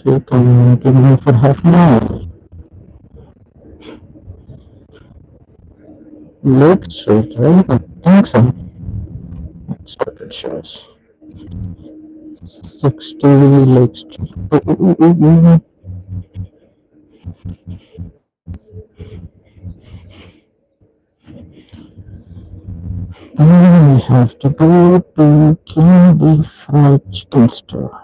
You can give me for half an hour. Lake Street, right? I think so. That's what it shows. 60 Lake Street. I have to go to Candy Fried Chicken Store.